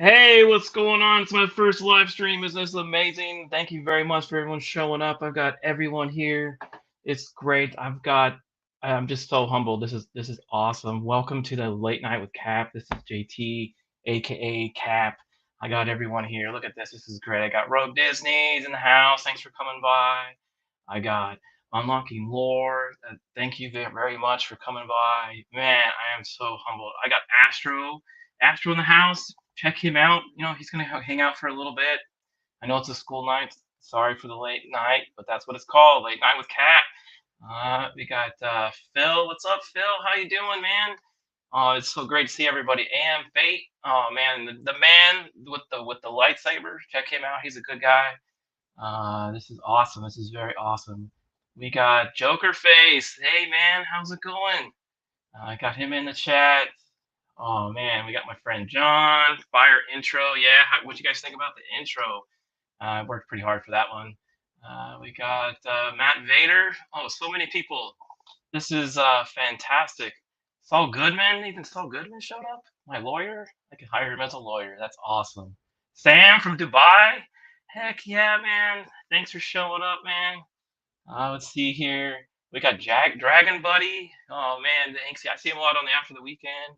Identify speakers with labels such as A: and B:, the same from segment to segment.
A: Hey, what's going on? It's my first live stream. Isn't this amazing? Thank you very much for everyone showing up. I've got everyone here. It's great. I'm just so humbled. This is awesome. Welcome to the late night with Cap. This is JT, aka Cap. I got everyone here. Look at this. This is great. I got Rogue Disney's in the house. Thanks for coming by. I got Unlocking Lore. Thank you very much for coming by. Man, I am so humbled. I got Astro in the house. Check him out. He's gonna hang out for a little bit. I know it's a school night. Sorry for the late night, but that's what it's called, late night with Cat. We got Phil. What's up, Phil? How you doing, man? Oh, it's so great to see everybody. And Fate. Oh man, the man with the lightsaber. Check him out. He's a good guy. This is awesome. This is very awesome. We got Joker Face. Hey man, how's it going? I got him in the chat. Oh man, we got my friend John. Fire intro. Yeah, what you guys think about the intro? I worked pretty hard for that one. We got Matt Vader. Oh, so many people. This is fantastic. Saul Goodman. Even Saul Goodman showed up. My lawyer. I could hire him as a lawyer. That's awesome. Sam from Dubai. Heck yeah, man. Thanks for showing up, man. Let's see here. We got Jack Dragon Buddy. Oh man, thanks. I see him a lot on the After the Weekend.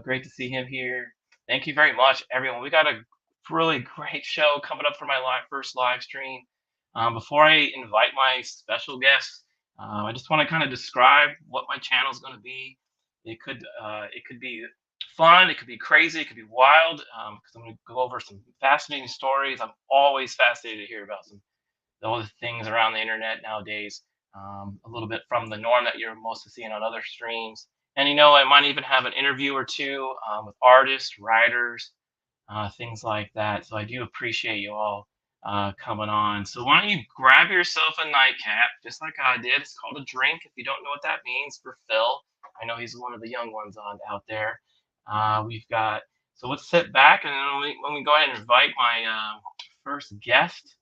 A: Great to see him here. Thank you very much, everyone. We got a really great show coming up for my first live stream. Before I invite my special guests, I just want to kind of describe what my channel is going to be. It could be fun, it could be crazy, it could be wild. Because I'm going to go over some fascinating stories. I'm always fascinated to hear about all the things around the internet nowadays. A little bit from the norm that you're mostly seeing on other streams. And I might even have an interview or two with artists, writers, things like that. So I do appreciate you all coming on. So why don't you grab yourself a nightcap, just like I did. It's called a drink. If you don't know what that means for Phil, I know he's one of the young ones out there. We've got. So let's sit back, and then when we go ahead and invite my first guest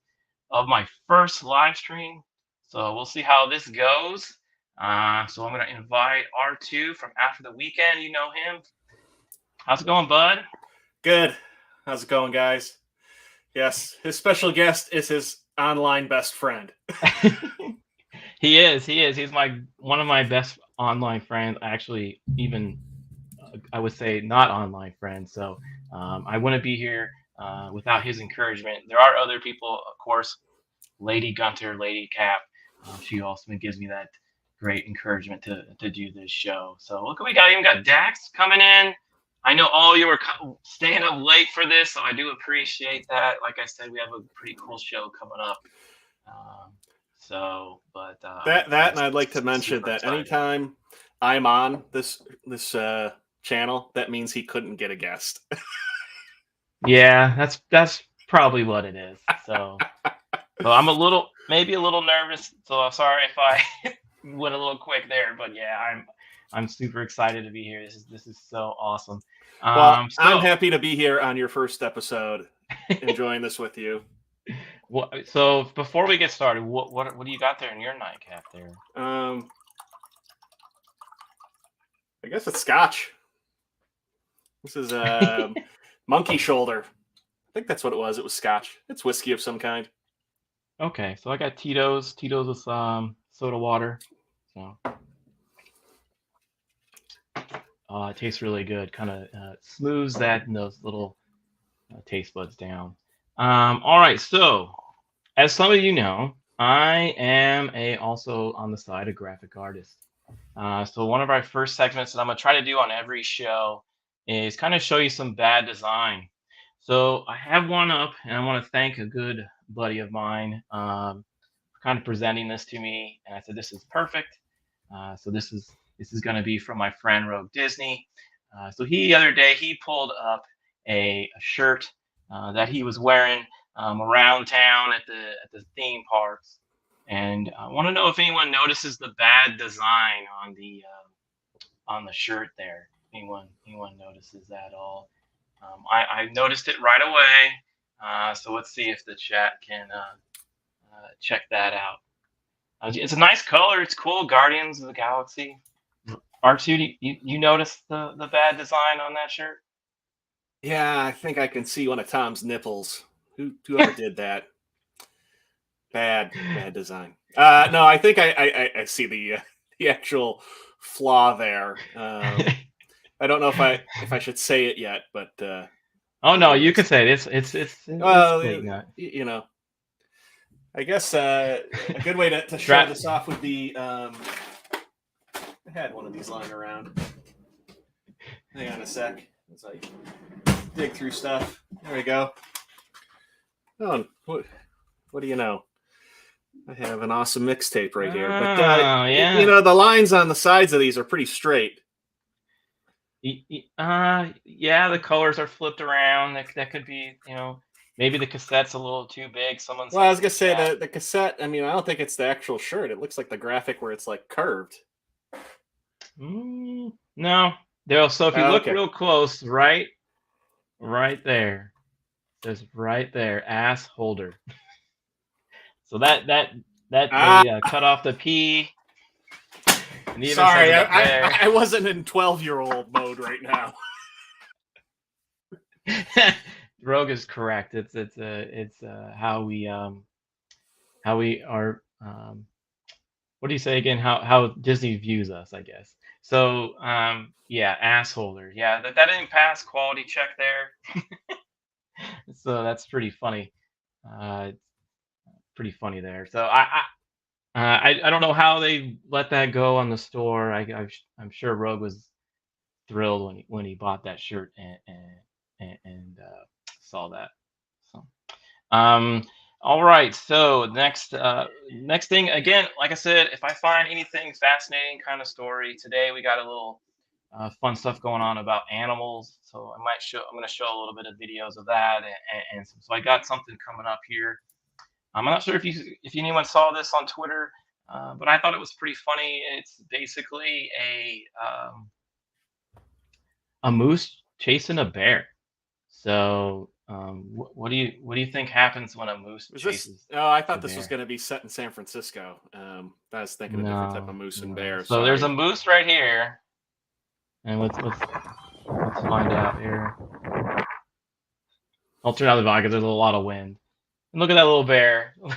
A: of my first live stream. So we'll see how this goes. So I'm going to invite R2 from After the Weekend. You know him. How's it going, bud?
B: Good. How's it going, guys? Yes, his special guest is his online best friend.
A: He is. He's one of my best online friends. Actually, even I would say not online friends. So I wouldn't be here without his encouragement. There are other people, of course. Lady Gunter, Lady Cap. She also gives me that great encouragement to do this show. So look what we got. Even got Dax coming in. I know all you were staying up late for this, so I do appreciate that. Like I said, we have a pretty cool show coming up.
B: And I'd like to mention that anytime I'm on this channel, that means he couldn't get a guest.
A: Yeah, that's probably what it is. So I'm maybe a little nervous. So I'm sorry if I went a little quick there, but yeah, I'm super excited to be here. This is so awesome.
B: Well, I'm happy to be here on your first episode, enjoying this with you.
A: Well, so before we get started, what do you got there in your nightcap there?
B: I guess it's scotch. This is monkey shoulder. I think that's what it was. It was scotch. It's whiskey of some kind.
A: Okay, so I got Tito's with soda water. So it tastes really good. Kind of smooths those little taste buds down. All right, so as some of you know, I am also on the side a graphic artist. So one of our first segments that I'm gonna try to do on every show is kind of show you some bad design. So I have one up, and I want to thank a good buddy of mine for kind of presenting this to me, and I said this is perfect. So this is going to be from my friend Rogue Disney. So the other day he pulled up a shirt that he was wearing around town at the theme parks, and I want to know if anyone notices the bad design on the shirt there. Anyone notices that at all? I noticed it right away. So let's see if the chat can check that out. It's a nice color. It's cool. Guardians of the Galaxy. R2, you noticed the bad design on that shirt?
B: Yeah, I think I can see one of Tom's nipples. Whoever did that, bad design. No, I think I see the actual flaw there. I don't know if I should say it yet, but
A: Oh no,
B: here it
A: you
B: is.
A: could say it. It's
B: Well,
A: blatant.
B: you know, I guess a good way to show
A: Strap.
B: this off would be I had one of these lying around. Hang on a sec as I dig through stuff. There we go. Oh, what do you know? I have an awesome mixtape right here. But
A: Oh yeah.
B: the lines on the sides of these are pretty straight.
A: Yeah, the colors are flipped around. That could be, maybe the cassette's a little too big. Someone
B: Well, I
A: said
B: was
A: in the
B: gonna say
A: chat.
B: the cassette. I mean, I don't think it's the actual shirt. It looks like the graphic where it's like curved.
A: No, there. So if you
B: Oh,
A: look
B: okay.
A: real close, right there, says right there, ass holder. So that
B: Ah,
A: they cut off the P, and it even says
B: sorry,
A: it up there.
B: I wasn't in 12-year-old mode right now.
A: Rogue is correct. It's how we are. What do you say again? How Disney views us, I guess. So yeah, ass holder. Yeah, that didn't pass quality check there. So that's pretty funny. It's pretty funny there. So I don't know how they let that go on the store. I'm sure Rogue was thrilled when he bought that shirt and saw that. So all right. So next thing again, like I said, if I find anything fascinating kind of story today, we got a little fun stuff going on about animals. So I'm going to show a little bit of videos of that, so I got something coming up here. I'm not sure if anyone saw this on Twitter, but I thought it was pretty funny. It's basically a moose chasing a bear. So what do you think happens when a moose
B: Was this?
A: chases
B: Oh, I
A: a
B: thought this was
A: bear?
B: going to be set in San Francisco. I was thinking a different type of
A: No,
B: moose and
A: no.
B: bear.
A: So there's a
B: Sorry.
A: moose right here, and let's find out here. I'll turn out the volume because there's a lot of wind. And look at that little bear. Look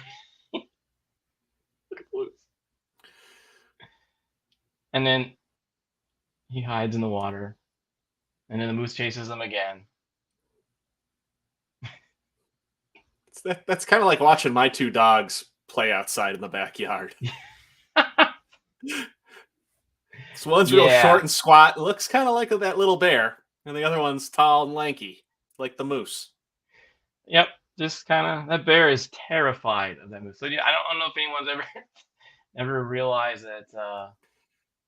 A: at the moose. And then he hides in the water, and then the moose chases him again.
B: That's kind of like watching my two dogs play outside in the backyard. So one's real short
A: Yeah.
B: and squat, looks kind of like that little bear, and the other one's tall and lanky, like the moose.
A: Yep. Just kind of that bear is terrified of that moose. So yeah, I don't know if anyone's ever realized that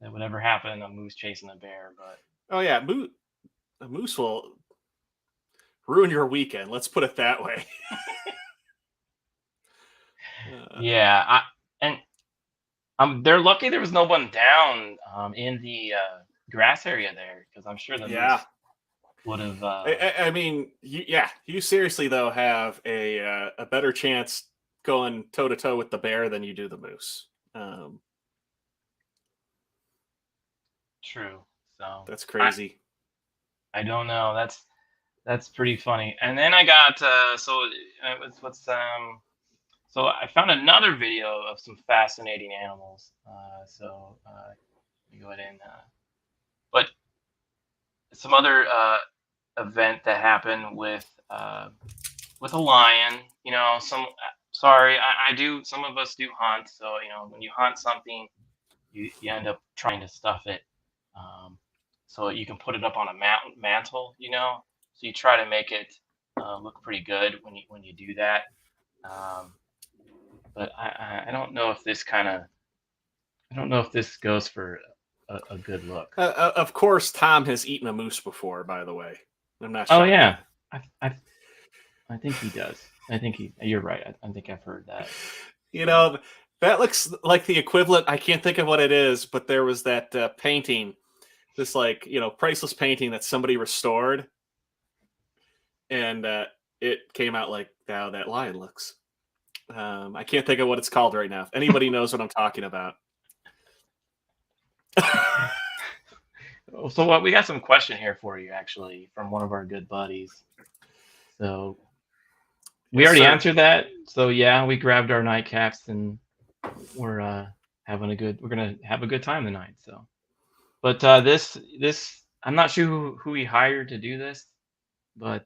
A: would ever happen, a moose chasing a bear, but
B: Oh yeah, a moose will ruin your weekend. Let's put it that way.
A: yeah, and they're lucky there was no one down in the grass area there, because I'm sure the
B: Yeah.
A: moose would have.
B: I mean, you seriously though have a better chance going toe to toe with the bear than you do the moose.
A: True. So
B: That's crazy.
A: I don't know. That's pretty funny. And then I got so I found another video of some fascinating animals. Let me go ahead and but some other event that happened with a lion. Sorry, I do. Some of us do hunt, so when you hunt something, you end up trying to stuff it, so you can put it up on a mantle. So you try to make it look pretty good when you do that. But I don't know if I don't know if this goes for a good look.
B: Of course, Tom has eaten a moose before. By the way, I'm not
A: Oh
B: shocked.
A: yeah, I think he does. You're right. I think I've heard that.
B: That looks like the equivalent. I can't think of what it is, but there was that painting, this priceless painting that somebody restored, and it came out like how that lion looks. I can't think of what it's called right now. If anybody knows what I'm talking about.
A: So what we got some question here for you actually from one of our good buddies. So we
B: Yes,
A: already
B: sir.
A: answered that. So yeah, we grabbed our nightcaps and we're we're gonna have a good time tonight. So, but this I'm not sure who he hired to do this, but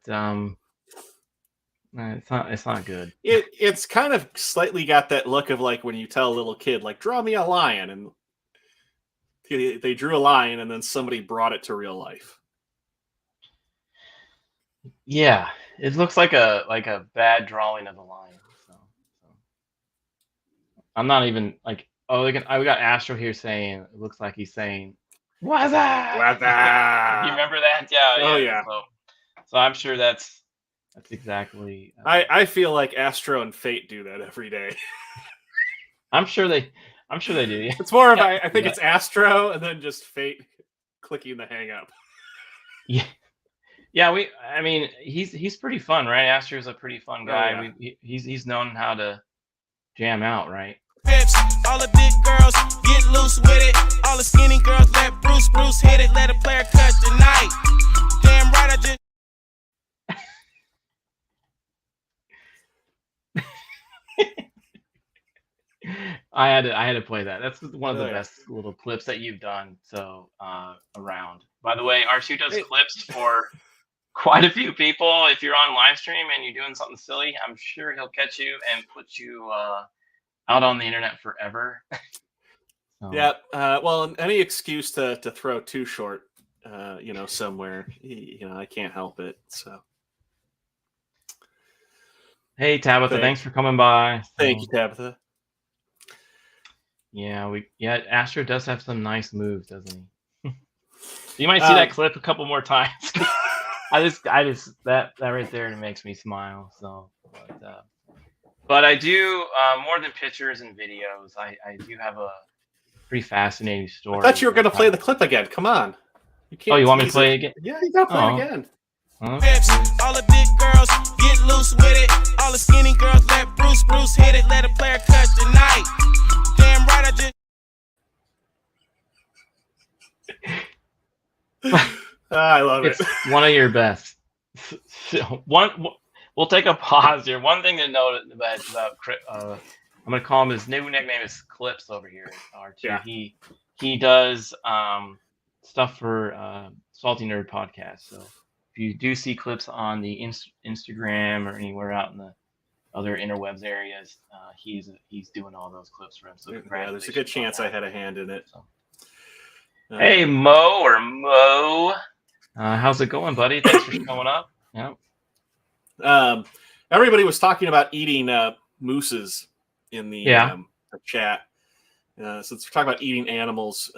A: it's not good.
B: It's kind of slightly got that look of like when you tell a little kid, like, draw me a lion, and they drew a lion, and then somebody brought it to real life.
A: Yeah, it looks like a bad drawing of a lion. So I'm not even like we got Astro here saying it looks like he's saying what's that? You remember that? Yeah,
B: Oh
A: yeah.
B: yeah.
A: So I'm sure that's exactly.
B: I feel like Astro and Fate do that every day.
A: I'm sure they do.
B: It's more of I think it's Astro and then just Fate clicking the hang up.
A: Yeah. Yeah, I mean, he's pretty fun, right? Astro's a pretty fun guy.
B: Yeah.
A: He's known how to jam out, right?
C: All the big girls get loose with it. All the skinny girls let Bruce hit it. Let a player cut tonight. Damn right, I just.
A: I had to play that. That's one of the best little clips that you've done. So around. By the way, R2 does clips for quite a few people. If you're on live stream and you're doing something silly, I'm sure he'll catch you and put you out on the internet forever.
B: So. Yeah. Well, any excuse to throw too short, somewhere, I can't help it. So.
A: Hey Tabitha, thanks for coming by.
B: Thank you, Tabitha.
A: Yeah, Astro does have some nice moves, doesn't he? You might see that clip a couple more times. I just that right there makes me smile. So, but I do more than pictures and videos. I do have a pretty fascinating story.
B: I thought you were going to play the clip again. Come on.
A: You can't. Oh, you want me to play it again?
B: Yeah, you got to play it again.
C: All the big girls get loose with it. All the skinny girls let Bruce hit it. Let a player cut tonight. Damn right, I just.
B: I love it.
A: It's one of your best. We'll take a pause here. One thing to note about I'm gonna call him, his new nickname is Clips over here. R2. Yeah. He does stuff for Salty Nerd Podcast. So if you do see clips on the Instagram or anywhere out in the other interwebs areas, he's doing all those clips for him. So
B: yeah, there's a good chance I had a hand in it.
A: So. Hey Mo, how's it going, buddy? Thanks for showing up. Yeah.
B: Everybody was talking about eating mooses in the chat. Since we're talking about eating animals,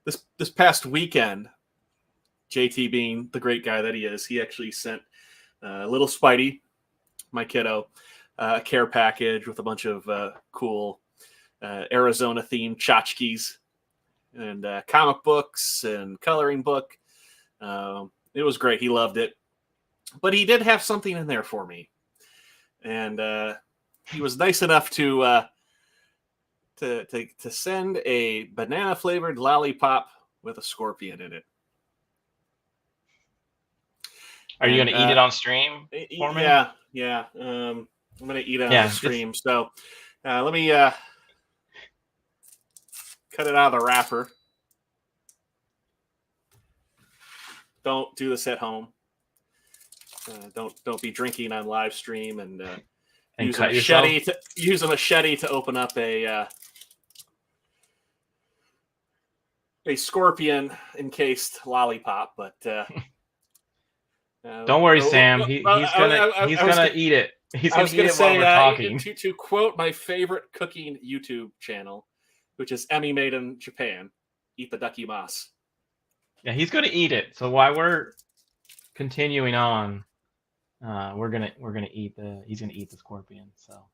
B: this past weekend, JT being the great guy that he is, he actually sent little Spidey, my kiddo, a care package with a bunch of cool Arizona-themed tchotchkes and comic books and coloring book. It was great. He loved it. But he did have something in there for me. And he was nice enough to send a banana-flavored lollipop with a scorpion in it.
A: Are you going to eat it on stream for me?
B: Yeah. I'm going to eat it on the stream. So let me cut it out of the wrapper. Don't do this at home. Don't be drinking on live stream and use a machete to open up a scorpion encased lollipop. But
A: don't worry, Sam. He's gonna eat it. He's gonna eat it while we're talking.
B: To quote my favorite cooking YouTube channel, which is Emmy made in Japan, eat the dakimasu.
A: Yeah, he's gonna eat it. So while we're continuing on, we're gonna eat he's gonna eat the scorpion. So,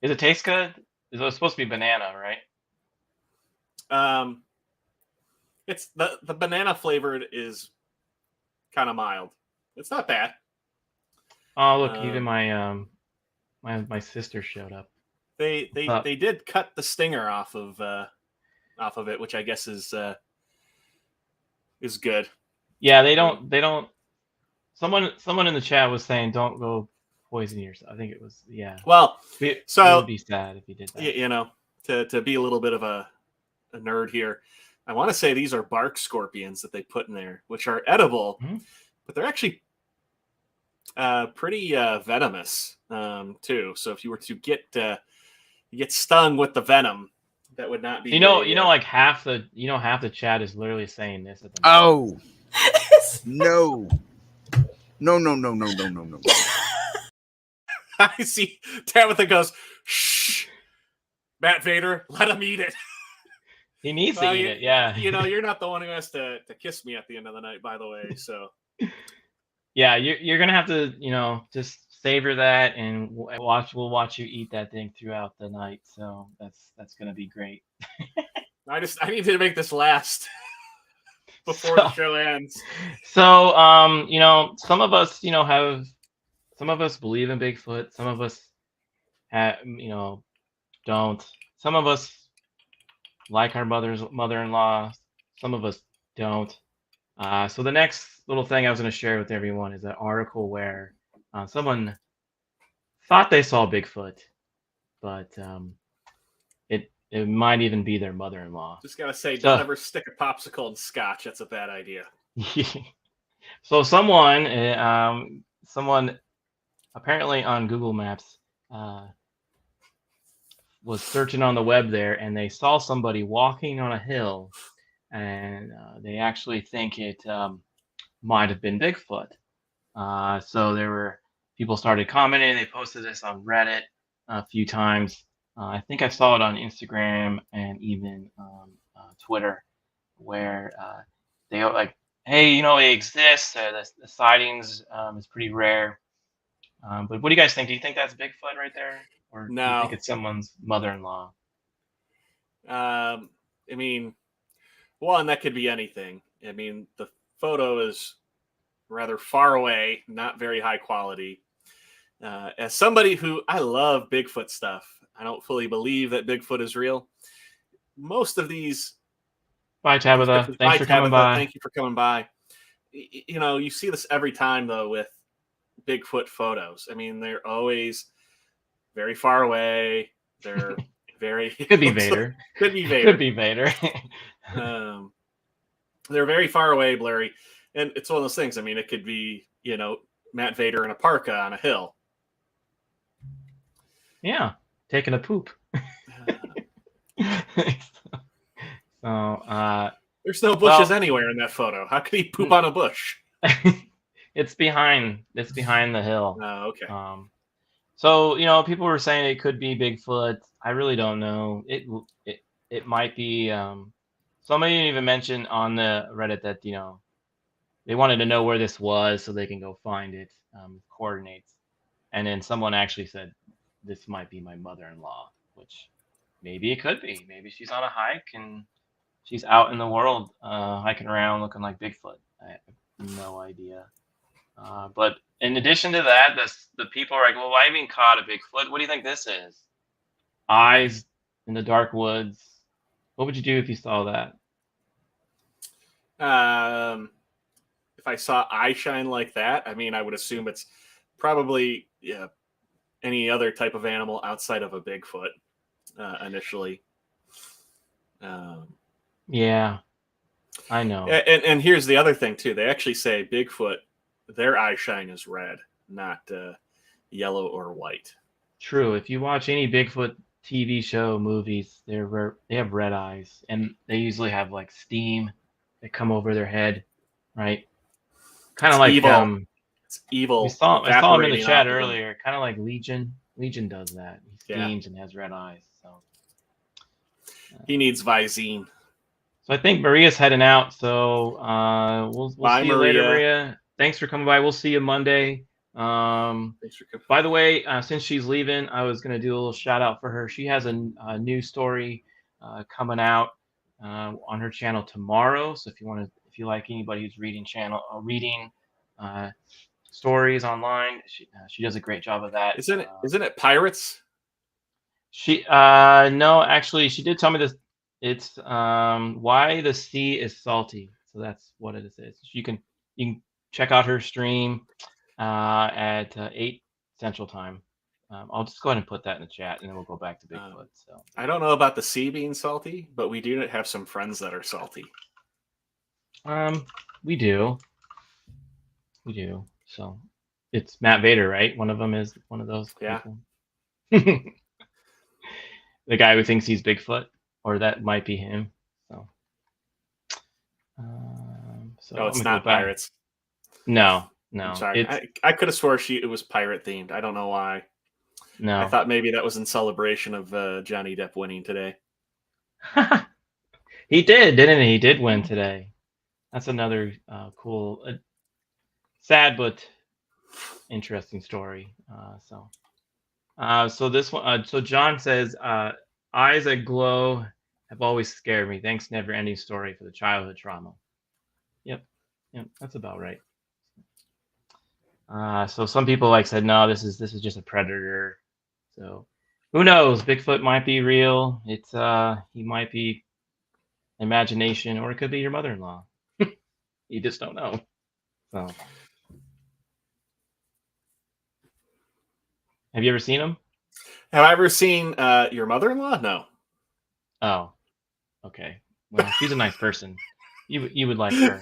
A: does it taste good? It's supposed to be banana, right?
B: It's the banana flavored is kind of mild. It's not bad.
A: Oh, look, even my my sister showed up.
B: They did cut the stinger off of it, which I guess is is good.
A: Yeah, they don't. Someone in the chat was saying don't go poison yourself. I think it was
B: Well,
A: It
B: so
A: would be sad if you did that.
B: you know, to be a little bit of a nerd here, I want to say these are bark scorpions that they put in there, which are edible, but they're actually pretty venomous too. So if you were to get stung with the venom, that would not be.
A: Like half the chat is literally saying this at the
D: moment. No.
B: I see. Tabitha goes, shh. Matt Vader, let him eat it.
A: He needs to eat it, yeah.
B: You're not the one who has to kiss me at the end of the night, by the way. So,
A: yeah, you're gonna have to, just savor that and we'll watch you eat that thing throughout the night. So that's gonna be great.
B: I need to make this last before the show ends.
A: So, some of us, some of us believe in Bigfoot. Some of us, don't. Some of us like our mother-in-law. Some of us don't. So the next little thing I was going to share with everyone is an article where someone thought they saw Bigfoot, but it might even be their mother-in-law.
B: Just gotta say, don't ever stick a popsicle in scotch. That's a bad idea.
A: So someone apparently on Google Maps was searching on the web there, and they saw somebody walking on a hill, and they actually think it might have been Bigfoot. So there were people started commenting. They posted this on Reddit a few times. I think I saw it on Instagram and even Twitter, where they are like, hey, it exists. The sightings is pretty rare. But what do you guys think? Do you think that's Bigfoot right there? Or
B: no.
A: Do you think it's someone's mother-in-law?
B: I mean, one, that could be anything. I mean, the photo is rather far away, not very high quality. As somebody who, I love Bigfoot stuff, I don't fully believe that Bigfoot is real. Most of these...
A: Bye, Tabitha. Thanks for coming by.
B: Thank you for coming by. You see this every time, though, with Bigfoot photos. I mean, they're always very far away. They're very...
A: Could be Vader.
B: Could be Vader.
A: Could be Vader.
B: They're very far away, blurry. And it's one of those things. I mean, it could be, Matt Vader in a parka on a hill.
A: Yeah, taking a poop. So,
B: there's no bushes anywhere in that photo. How could he poop on a bush?
A: It's behind the hill.
B: Oh, okay.
A: So people were saying it could be Bigfoot. I really don't know. It might be. Somebody even mentioned on the Reddit that they wanted to know where this was so they can go find it, coordinates. And then someone actually said, this might be my mother-in-law, which maybe it could be. Maybe she's on a hike and she's out in the world hiking around looking like Bigfoot. I have no idea. But in addition to that, the people are like, well, I haven't caught a Bigfoot. What do you think this is? Eyes in the dark woods. What would you do if you saw that?
B: If I saw eye shine like that, I mean, I would assume it's probably any other type of animal outside of a Bigfoot initially.
A: Yeah, I know.
B: And here's the other thing too. They actually say Bigfoot, their eye shine is red, not yellow or white.
A: True. If you watch any Bigfoot TV show, movies, they have red eyes, and they usually have like steam that come over their head, right? Kind of like
B: evil. It's evil.
A: I saw him in the chat earlier. Kind of like Legion. Legion does that. He steams and has red eyes. So
B: he needs Visine.
A: So I think Maria's heading out. So we'll see you later, Maria. Thanks for coming by. We'll see you Monday.
B: Thanks for coming.
A: By the way, since she's leaving, I was going to do a little shout out for her. She has a new story coming out on her channel tomorrow. So if you like anybody who's reading stories online, she does a great job of that.
B: Isn't it pirates?
A: No, actually, she did tell me this. It's why the sea is salty. So that's what it is. You can check out her stream at 8 Central Time. I'll just go ahead and put that in the chat, and then we'll go back to Bigfoot. So
B: I don't know about the sea being salty, but we do have some friends that are salty.
A: we do. So it's Matt Vader, right? One of them is one of those people. The guy who thinks he's Bigfoot, or that might be him. So,
B: no, it's not pirates.
A: No.
B: I'm sorry. I could have swore it was pirate themed. I don't know why.
A: No.
B: I thought maybe that was in celebration of Johnny Depp winning today.
A: He did, didn't he? He did win today. That's another cool, sad but interesting story. So this one. So John says, "Eyes that glow have always scared me. Thanks, never ending story for the childhood trauma." Yep, that's about right. So some people said, no, this is just a predator. So who knows? Bigfoot might be real. It's he might be imagination, or it could be your mother-in-law. You just don't know. So have you ever seen him?
B: Have I ever seen your mother-in-law? No.
A: Oh, okay. Well, she's a nice person. You would like her.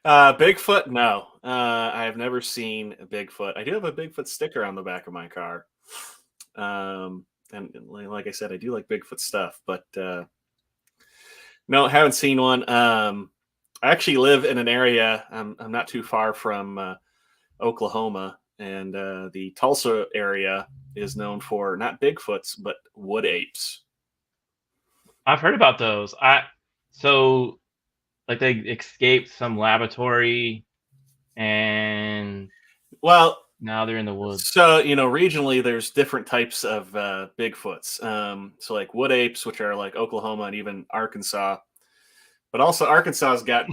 B: Bigfoot? No. I have never seen a Bigfoot. I do have a Bigfoot sticker on the back of my car. And like I said, I do like Bigfoot stuff, but no, haven't seen one. I actually live in an area. I'm not too far from Oklahoma, and the Tulsa area is known for not Bigfoots, but wood apes.
A: I've heard about those. They escaped some laboratory, and now they're in the woods.
B: So regionally, there's different types of Bigfoots. So like wood apes, which are like Oklahoma and even Arkansas, but also Arkansas's got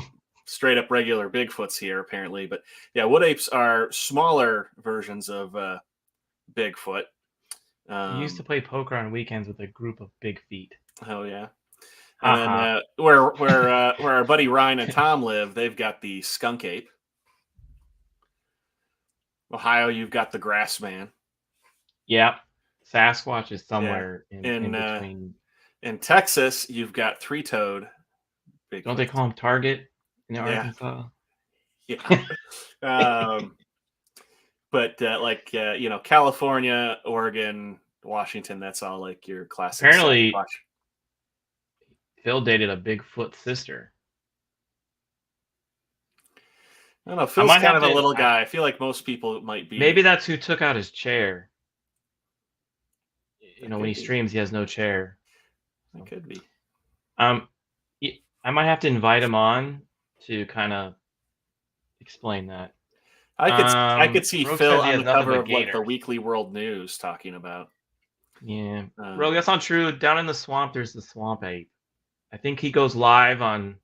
B: straight up regular Bigfoots here apparently. But yeah, wood apes are smaller versions of Bigfoot.
A: You used to play poker on weekends with a group of big feet.
B: Oh yeah. And then where our buddy Ryan and Tom live, they've got the skunk ape. Ohio, you've got the grass man.
A: Yeah, Sasquatch is somewhere in between.
B: In Texas, you've got three-toed. Bigfoot.
A: Don't they call him Target in Arkansas?
B: Yeah. But California, Oregon, Washington, that's all like your classic.
A: Apparently,
B: Sasquatch.
A: Phil dated a Bigfoot sister.
B: I don't know. Phil's kind of a little guy. I feel like most people might be.
A: Maybe that's who took out his chair. When he streams, he has no chair.
B: It could be.
A: I might have to invite him on to kind of explain that.
B: I could see
A: Rogue
B: Phil
A: says he
B: on
A: has
B: the
A: nothing
B: cover
A: but
B: of like the
A: gators.
B: Weekly World News talking about.
A: Yeah, Rogue, that's not true. Down in the swamp, there's the swamp ape. I think he goes live on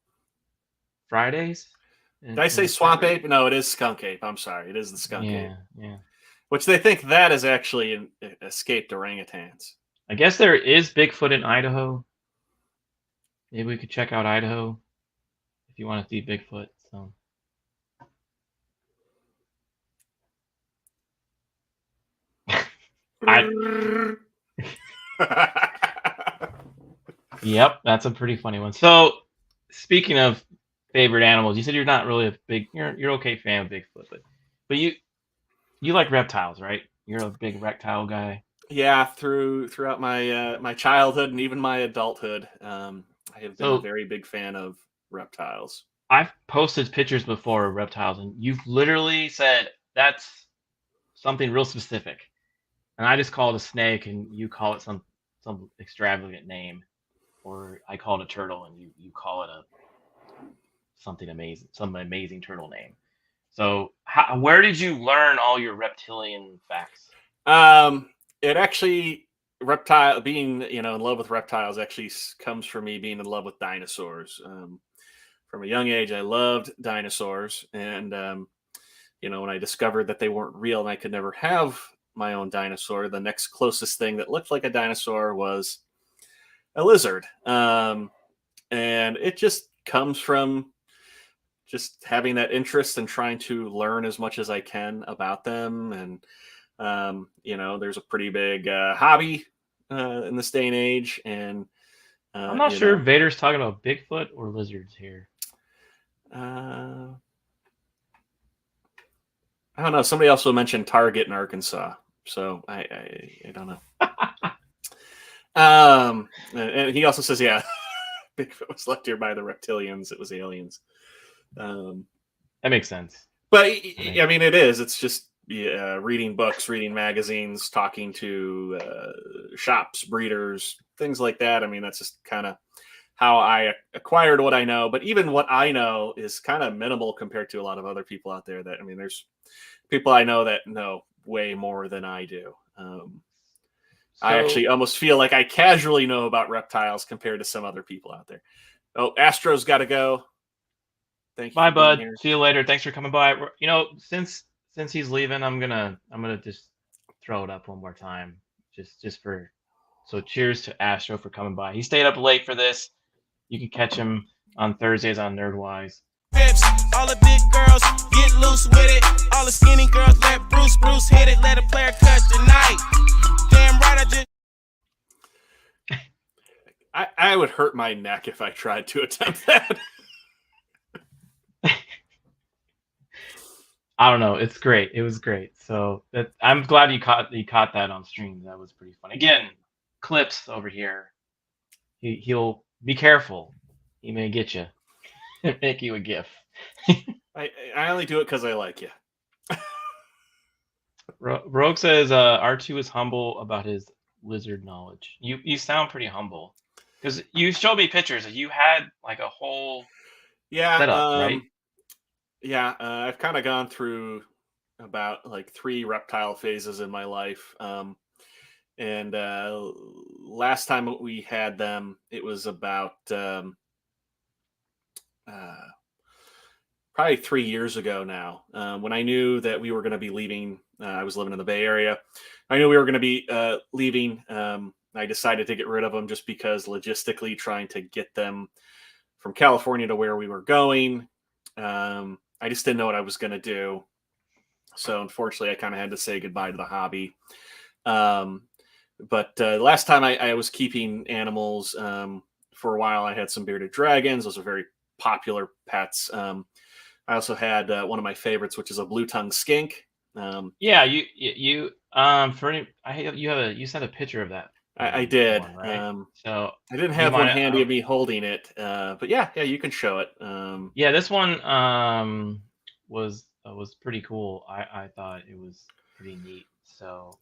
A: Fridays.
B: Did I say swamp ape? No, it is skunk ape. I'm sorry. It is the skunk ape.
A: Yeah.
B: Which they think that is actually escaped orangutans.
A: I guess there is Bigfoot in Idaho. Maybe we could check out Idaho if you want to see Bigfoot. So. Yep, that's a pretty funny one. So, speaking of favorite animals, you said you're not really you're okay fan of Bigfoot, but you like reptiles, right? You're a big reptile guy.
B: Yeah, throughout my childhood and even my adulthood, I have been a very big fan of reptiles.
A: I've posted pictures before of reptiles, and you've literally said that's something real specific, and I just call it a snake, and you call it some extravagant name, or I call it a turtle, and you call it something amazing, some amazing turtle name. So, where did you learn all your reptilian facts?
B: It actually being in love with reptiles actually comes from me being in love with dinosaurs. From a young age, I loved dinosaurs, and when I discovered that they weren't real and I could never have my own dinosaur, the next closest thing that looked like a dinosaur was a lizard, and it just comes from just having that interest and trying to learn as much as I can about them. And there's a pretty big hobby in this day and age. And
A: I'm not sure if Vader's talking about Bigfoot or lizards here.
B: I don't know. Somebody also mentioned Target in Arkansas, so I don't know. And he also says, yeah, Bigfoot was left here by the reptilians. It was aliens.
A: That makes sense.
B: But I mean, it is. It's just reading books, reading magazines, talking to shops, breeders, things like that. I mean, that's just kind of how I acquired what I know. But even what I know is kind of minimal compared to a lot of other people out there. That, I mean, there's people I know that know way more than I do. I actually almost feel like I casually know about reptiles compared to some other people out there. Oh, Astro's got to go. Thank you.
A: Bye, bud. See you later. Thanks for coming by. Since he's leaving, I'm gonna just throw it up one more time, just for. So cheers to Astro for coming by. He stayed up late for this. You can catch him on Thursdays on Nerdwise.
C: Pips, all the big girls get loose with it. All the skinny girls let Bruce hit it. Let a player cut tonight. Damn right,
B: I would hurt my neck if I tried to attempt that.
A: I don't know. It's great. It was great. So I'm glad you caught that on stream. That was pretty fun. Again, clips over here. He'll be careful. He may get you. Make you a gift.
B: I only do it because I like you.
A: Rogue says R2 is humble about his lizard knowledge. You sound pretty humble because you showed me pictures. You had like a whole setup, right?
B: Yeah, I've kind of gone through about like 3 reptile phases in my life. And last time we had them, it was about probably 3 years ago now. When I knew that we were going to be leaving, I was living in the Bay Area. I knew we were going to be leaving. I decided to get rid of them just because logistically trying to get them from California to where we were going. I just didn't know what I was going to do. So unfortunately, I kind of had to say goodbye to the hobby. But last time I was keeping animals for a while, I had some bearded dragons. Those are very popular pets. I also had one of my favorites, which is a blue-tongued skink.
A: Yeah, you sent a picture of that.
B: I did.
A: One, right? So
B: I didn't have one handy of me holding it, but yeah, you can show it.
A: Yeah, this one was pretty cool. I thought it was pretty neat. So,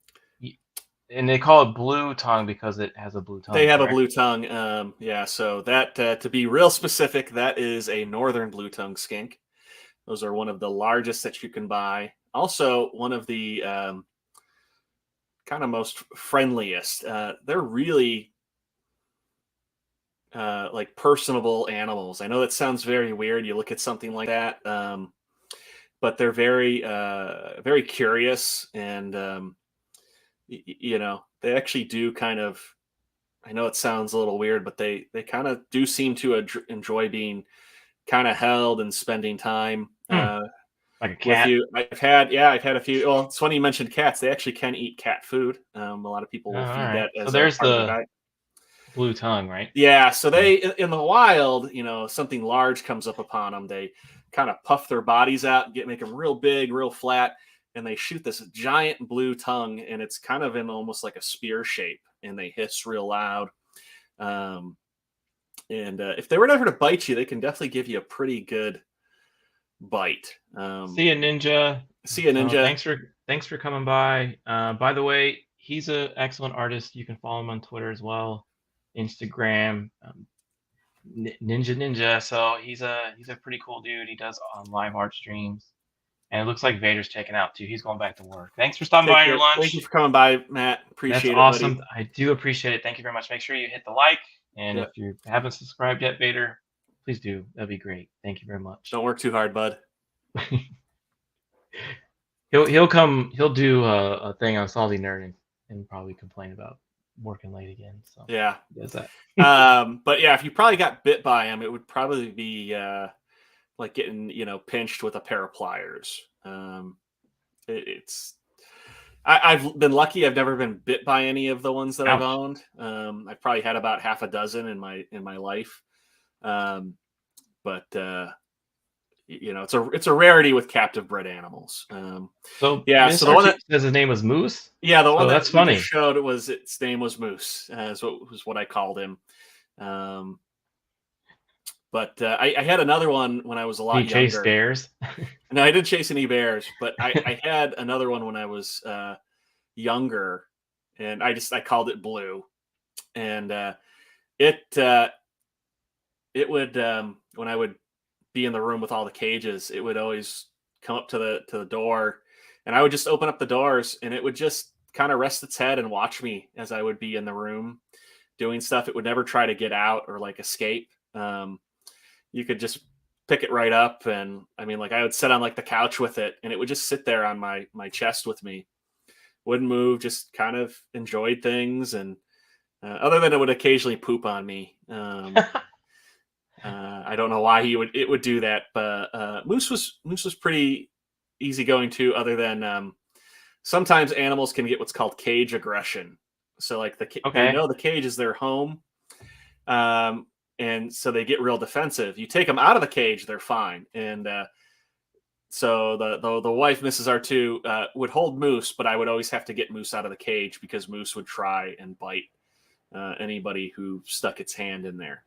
A: and they call it blue tongue because it has a blue tongue.
B: They have a blue tongue. Yeah. So that to be real specific, that is a northern blue tongue skink. Those are one of the largest that you can buy. Also, one of the kind of most friendliest. They're really like personable animals. I know that sounds very weird. You look at something like that, but they're very, very curious, and they actually do kind of. I know it sounds a little weird, but they kind of do seem to enjoy being kind of held and spending time.
A: Like a cat.
B: With you. I've had a few. Well, it's funny you mentioned cats. They actually can eat cat food. A lot of people will feed that as
A: there's
B: part of their diet.
A: Blue tongue, right?
B: Yeah. So they, in the wild, something large comes up upon them. They kind of puff their bodies out, make them real big, real flat, and they shoot this giant blue tongue, and it's kind of in almost like a spear shape, and they hiss real loud. And if they were ever to bite you, they can definitely give you a pretty good bite.
A: See ya, Ninja. Thanks for coming by. By the way, he's an excellent artist. You can follow him on Twitter as well, Instagram, Ninja. So he's a pretty cool dude. He does live art streams, and it looks like Vader's checking out too. He's going back to work. Thanks for stopping by your lunch.
B: Thank you for coming by, Matt. Appreciate it.
A: That's awesome.
B: Buddy.
A: I do appreciate it. Thank you very much. Make sure you hit the like, and if you haven't subscribed yet, Vader, please do. That'd be great. Thank you very much.
B: Don't work too hard, bud.
A: He'll come. He'll do a thing on Salty Nerd and probably complain about working late again. So
B: yeah,
A: he does that.
B: But yeah, if you probably got bit by him, it would probably be like getting, pinched with a pair of pliers. I've been lucky. I've never been bit by any of the ones that I've
A: Ouch.
B: owned. I've probably had about half a dozen in my life. But it's a rarity with captive bred animals.
A: So
B: Yeah,
A: Miss
B: so the one
A: RT says his name was Moose.
B: Yeah, the one
A: Oh,
B: that
A: that's
B: we
A: funny.
B: just showed its name was Moose. Was what I called him. But I had another one when I was a lot
A: He chased
B: younger.
A: bears.
B: No, I didn't chase any bears, but I had another one when I was younger, and I called it Blue, and it would when I would be in the room with all the cages, it would always come up to the door, and I would just open up the doors, and it would just kind of rest its head and watch me as I would be in the room doing stuff. It would never try to get out or like escape. You could just pick it right up, and I mean, like I would sit on like the couch with it, and it would just sit there on my chest with me, wouldn't move, just kind of enjoyed things, and other than it would occasionally poop on me. I don't know why it would do that, but Moose was pretty easygoing too. Other than sometimes animals can get what's called cage aggression. So like the cage is their home, and so they get real defensive. You take them out of the cage, they're fine. And so the wife, Mrs. R2, would hold Moose, but I would always have to get Moose out of the cage because Moose would try and bite anybody who stuck its hand in there.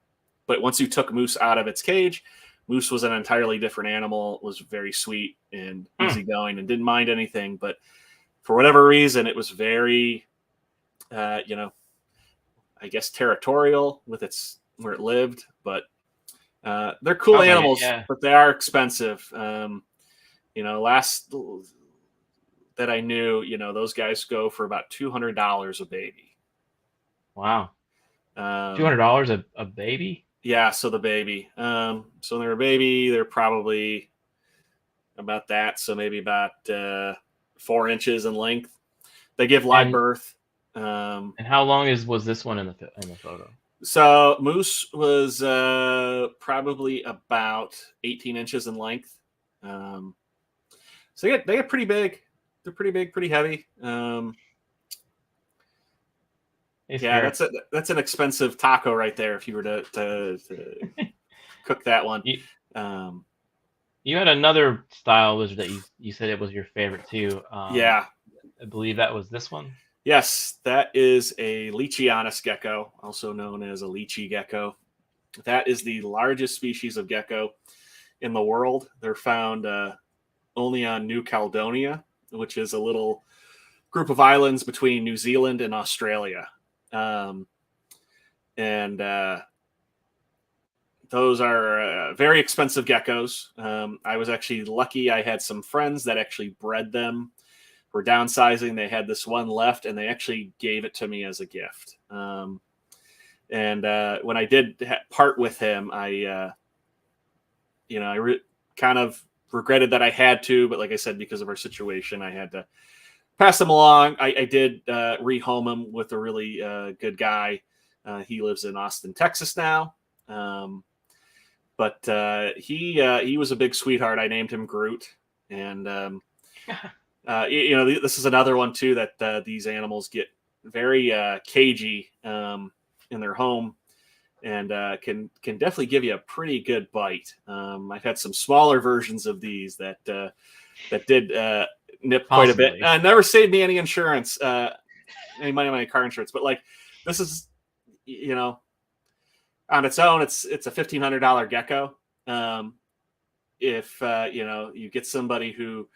B: But once you took Moose out of its cage, Moose was an entirely different animal, was very sweet and easygoing and didn't mind anything. But for whatever reason, it was very, I guess territorial with where it lived. But they're cool animals, but they are expensive. Last that I knew, those guys go for about $200 a baby.
A: Wow. $200 a baby?
B: Yeah, so the baby. So when they're a baby, they're probably about that. So maybe about 4 inches in length. They give live birth.
A: And how long was this one in the photo?
B: So Moose was probably about 18 inches in length. So they get pretty big. They're pretty big, pretty heavy. Yeah, that's an expensive taco right there if you were to cook that one.
A: You had another style lizard that you said it was your favorite too.
B: Yeah.
A: I believe that was this one.
B: Yes, that is a Leachianus gecko, also known as a lychee gecko. That is the largest species of gecko in the world. They're found only on New Caledonia, which is a little group of islands between New Zealand and Australia. Those are very expensive geckos. I was actually lucky. I had some friends that actually bred them. Were downsizing. They had this one left, and they actually gave it to me as a gift. When I did part with him, I kind of regretted that I had to, but like I said, because of our situation, I had to pass him along. I did rehome him with a really good guy. He lives in Austin, Texas now. But he was a big sweetheart. I named him Groot. And, this is another one too, that these animals get very cagey in their home and can definitely give you a pretty good bite. I've had some smaller versions of these that did nip quite a bit. Never saved me any insurance, any money on my car insurance. But like, this is, on its own, it's a $1,500 gecko. If you get somebody who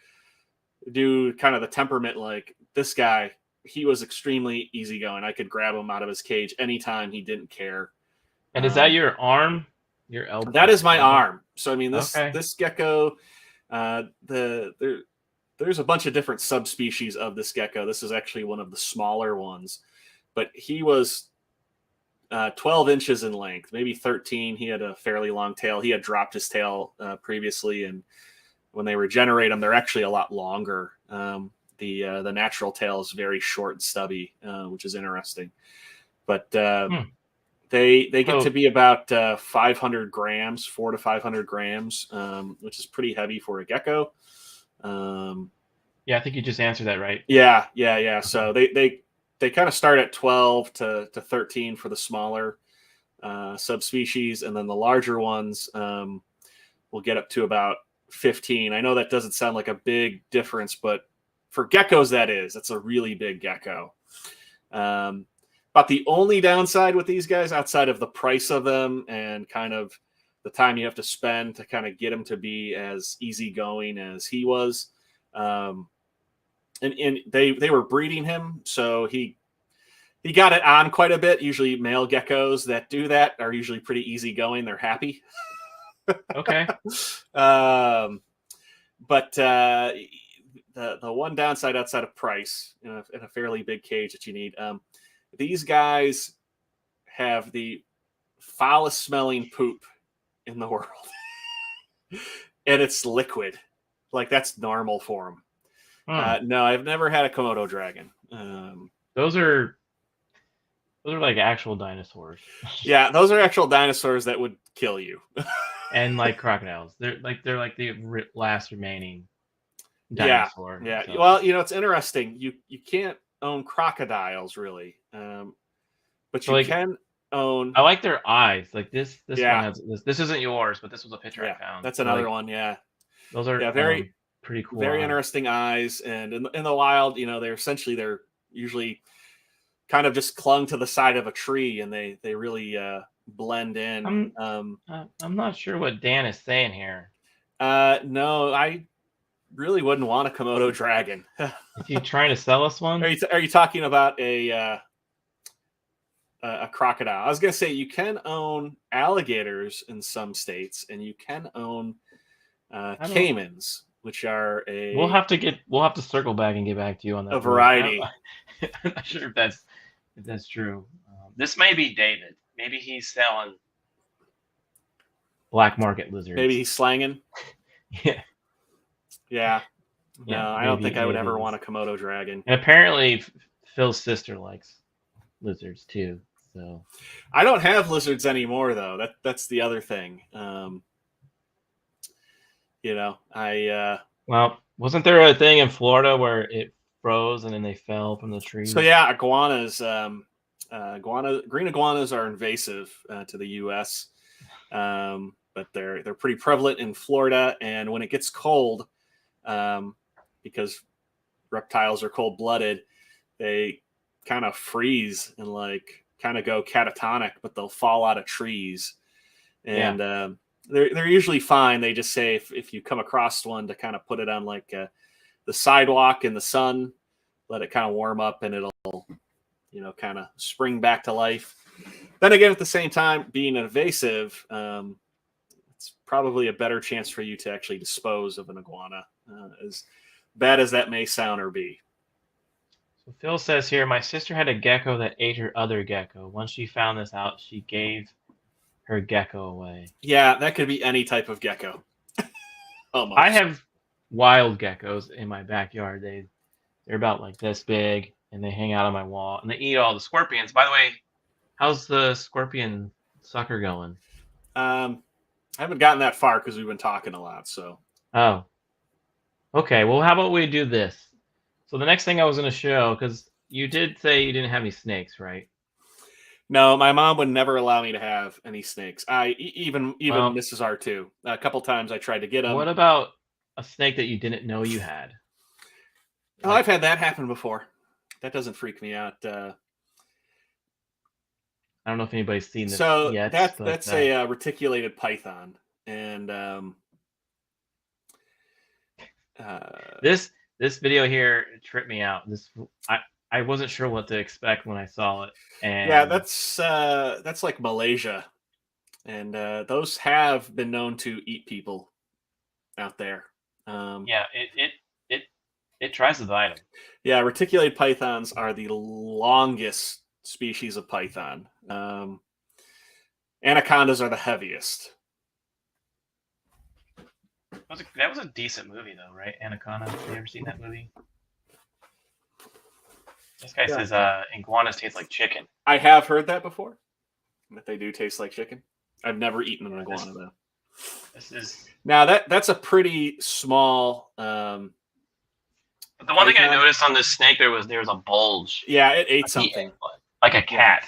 B: do kind of the temperament like this guy, he was extremely easygoing. I could grab him out of his cage anytime. He didn't care.
A: And is that your arm? Your elbow?
B: That is my arm. So I mean, this gecko, there's a bunch of different subspecies of this gecko. This is actually one of the smaller ones, but he was 12 inches in length, maybe 13. He had a fairly long tail. He had dropped his tail previously, and when they regenerate them, they're actually a lot longer. The natural tail is very short and stubby, which is interesting. But They get
A: So-
B: to be about 500 grams, 400 to 500 grams, which is pretty heavy for a gecko.
A: Yeah, I think you just answered that right.
B: Yeah. So they kind of start at 12 to 13 for the smaller subspecies, and then the larger ones will get up to about 15. I know that doesn't sound like a big difference, but for geckos, that's a really big gecko. But the only downside with these guys, outside of the price of them and kind of the time you have to spend to kind of get him to be as easygoing as he was, and they were breeding him, so he got it on quite a bit. Usually male geckos that do that are usually pretty easygoing. They're happy.
A: Okay.
B: But the one downside outside of price in a fairly big cage that you need, these guys have the foulest smelling poop in the world. And it's liquid. Like, that's normal for them. No, I've never had a Komodo dragon.
A: Those are like actual dinosaurs.
B: Yeah, those are actual dinosaurs that would kill you.
A: And like crocodiles. They're like the last remaining dinosaur.
B: Yeah.
A: So.
B: Well, it's interesting. You can't own crocodiles really, but
A: So,
B: you
A: like,
B: can own.
A: I like their eyes. Like this
B: Yeah.
A: one has this isn't yours, but this was a picture I found.
B: That's
A: So,
B: another
A: like,
B: one. Yeah,
A: those are
B: very
A: pretty cool.
B: very
A: eyes.
B: interesting eyes. And in the wild, they're usually kind of just clung to the side of a tree, and they really blend in.
A: I'm not sure what Dan is saying here.
B: No, I really wouldn't want a Komodo dragon.
A: Is he trying to sell us one?
B: Are you talking about a crocodile? I was gonna say you can own alligators in some states, and you can own caimans, which are
A: We'll have to circle back and get back to you on that.
B: a variety.
A: I'm not sure if that's true. This may be David. Maybe he's selling black market lizards.
B: Maybe he's slanging.
A: Yeah.
B: Yeah. No,
A: Yeah,
B: I don't think I would
A: maybe
B: ever
A: it
B: want a
A: is.
B: Komodo dragon.
A: And apparently Phil's sister likes lizards too. So
B: I don't have lizards anymore, though. That's the other thing.
A: well, wasn't there a thing in Florida where it froze and then they fell from the trees?
B: So yeah, iguanas. Green iguanas are invasive to the U.S., but they're pretty prevalent in Florida. And when it gets cold, because reptiles are cold-blooded, they kind of freeze and kind of go catatonic, but they'll fall out of trees. And they're usually fine. They just say if you come across one, to kind of put it on the sidewalk in the sun, let it kind of warm up, and it'll kind of spring back to life. Then again, at the same time, being invasive, it's probably a better chance for you to actually dispose of an iguana, as bad as that may sound or be.
A: So Phil says here, my sister had a gecko that ate her other gecko. Once she found this out, she gave her gecko away.
B: Yeah, that could be any type of gecko. Almost.
A: I have wild geckos in my backyard. They're about like this big, and they hang out on my wall, and they eat all the scorpions. By the way, how's the scorpion sucker going?
B: I haven't gotten that far because we've been talking a lot. So.
A: Oh. Okay. Well, how about we do this? So the next thing I was going to show, because you did say you didn't have any snakes, right?
B: No, my mom would never allow me to have any snakes. Even
A: Well,
B: Mrs. R2. A couple times I tried to get them.
A: What about a snake that you didn't know you had?
B: Oh, I've had that happen before. That doesn't freak me out.
A: I don't know if anybody's seen this
B: So
A: yet.
B: that's a reticulated python, and
A: this video here tripped me out. I wasn't sure what to expect when I saw it. And
B: yeah, that's like Malaysia, and those have been known to eat people out there.
A: Yeah, it tries to bite them.
B: Yeah, reticulated pythons are the longest species of python. Anacondas are the heaviest.
A: That was a decent movie, though, right? Anaconda. Have you ever seen that movie? This guy says iguanas taste like chicken.
B: I have heard that before. that they do taste like chicken. I've never eaten an iguana though.
A: This is
B: Now that's a pretty small.
A: the one thing I
B: python.
A: noticed on this snake. There was a bulge.
B: Yeah, it ate
A: Like
B: something.
A: like a cat.